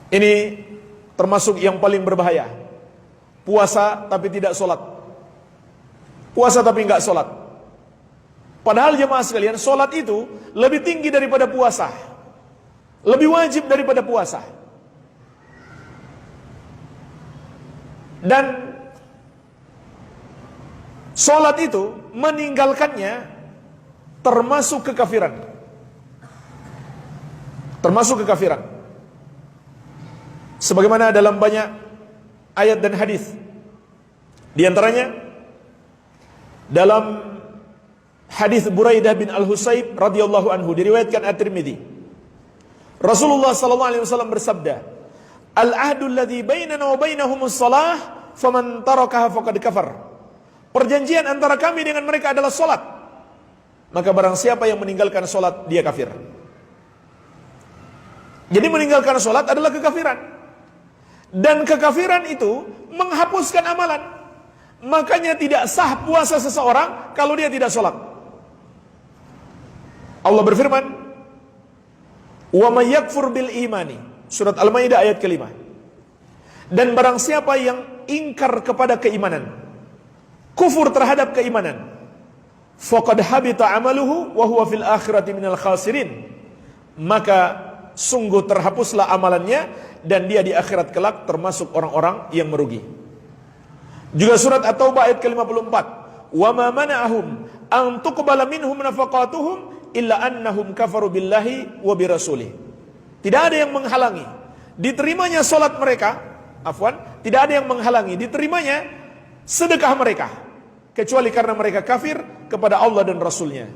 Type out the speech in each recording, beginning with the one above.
Ini termasuk yang paling berbahaya. Puasa tapi tidak sholat. Puasa tapi enggak sholat. Padahal jemaah sekalian, sholat itu lebih tinggi daripada puasa, lebih wajib daripada puasa. Dan sholat itu meninggalkannya termasuk kekafiran. Termasuk kekafiran. Sebagaimana dalam banyak ayat dan hadis. Di antaranya dalam hadis Buraidah bin Al-Husayb radhiyallahu anhu diriwayatkan At-Tirmidzi. Rasulullah sallallahu alaihi wasallam bersabda, "Al-ahdu alladhi bainana wa bainahumus shalah, faman tarakaha faqad kafar." Perjanjian antara kami dengan mereka adalah salat. Maka barang siapa yang meninggalkan salat, dia kafir. Jadi meninggalkan salat adalah kekafiran. Dan kekafiran itu menghapuskan amalan. Makanya tidak sah puasa seseorang kalau dia tidak sholat. Allah berfirman, "Wa may yakfur bil imani." Surat Al-Maidah ayat ke-5. Dan barang siapa yang ingkar kepada keimanan, kufur terhadap keimanan, faqad habita amaluhu wa huwa fil akhirati minal khasirin. Maka sungguh terhapuslah amalannya dan dia di akhirat kelak termasuk orang-orang yang merugi. Juga surat At-Taubah ayat ke-54, "Wa ma mana'ahum an tuqbala minhum nafaqatuhum illa annahum kafaru billahi wa birasulih." Tidak ada yang menghalangi diterimanya salat mereka, tidak ada yang menghalangi diterimanya sedekah mereka kecuali karena mereka kafir kepada Allah dan Rasulnya.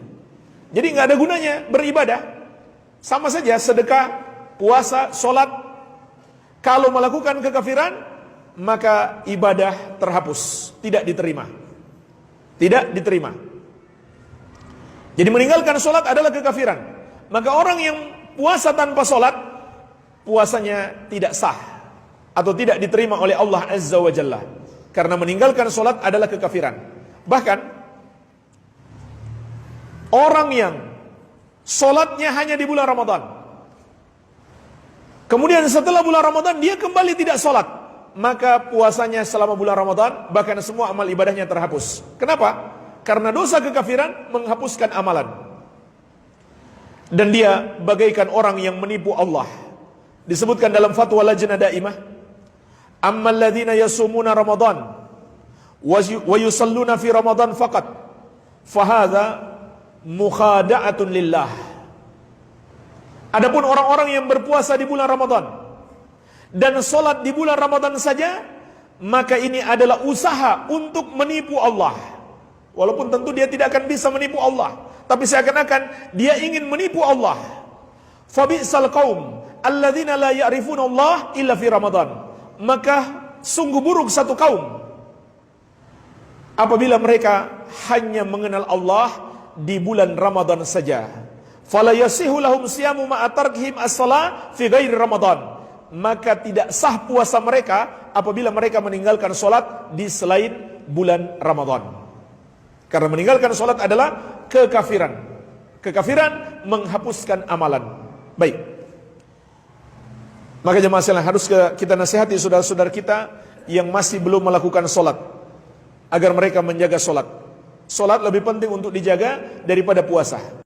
Jadi nggak ada gunanya beribadah. Sama saja sedekah, puasa, salat. Kalau melakukan kekafiran, maka ibadah terhapus, tidak diterima. Tidak diterima. Jadi meninggalkan salat adalah kekafiran. Maka orang yang puasa tanpa salat, puasanya tidak sah atau tidak diterima oleh Allah Azza wa Jalla. Karena meninggalkan salat adalah kekafiran. Bahkan orang yang salatnya hanya di bulan Ramadan, kemudian setelah bulan Ramadan dia kembali tidak salat, maka puasanya selama bulan Ramadan bahkan semua amal ibadahnya terhapus. Kenapa? Karena dosa kekafiran menghapuskan amalan. Dan dia bagaikan orang yang menipu Allah. Disebutkan dalam fatwa Lajnah Daimah, "Ammal ladzina yasumuna Ramadan wa yusalluna fi Ramadan faqat, fahadza mukhada'atun lillah." Adapun orang-orang yang berpuasa di bulan Ramadan dan salat di bulan Ramadan saja, maka ini adalah usaha untuk menipu Allah. Walaupun tentu dia tidak akan bisa menipu Allah, tapi seakan-akan dia ingin menipu Allah. Fabi'sal qaum alladzina la ya'rifuna Allah illa fi Ramadan. Maka sungguh buruk satu kaum apabila mereka hanya mengenal Allah di bulan Ramadan saja. Fala yasihu lahum siyamu ma'a tarkihim as-shalah fi ghairi Ramadan. Maka tidak sah puasa mereka apabila mereka meninggalkan salat di selain bulan Ramadan. Karena meninggalkan salat adalah kekafiran. Kekafiran menghapuskan amalan. Baik. Maka jemaah sekalian, harus kita nasihati saudara-saudara kita yang masih belum melakukan salat agar mereka menjaga salat. Salat lebih penting untuk dijaga daripada puasa.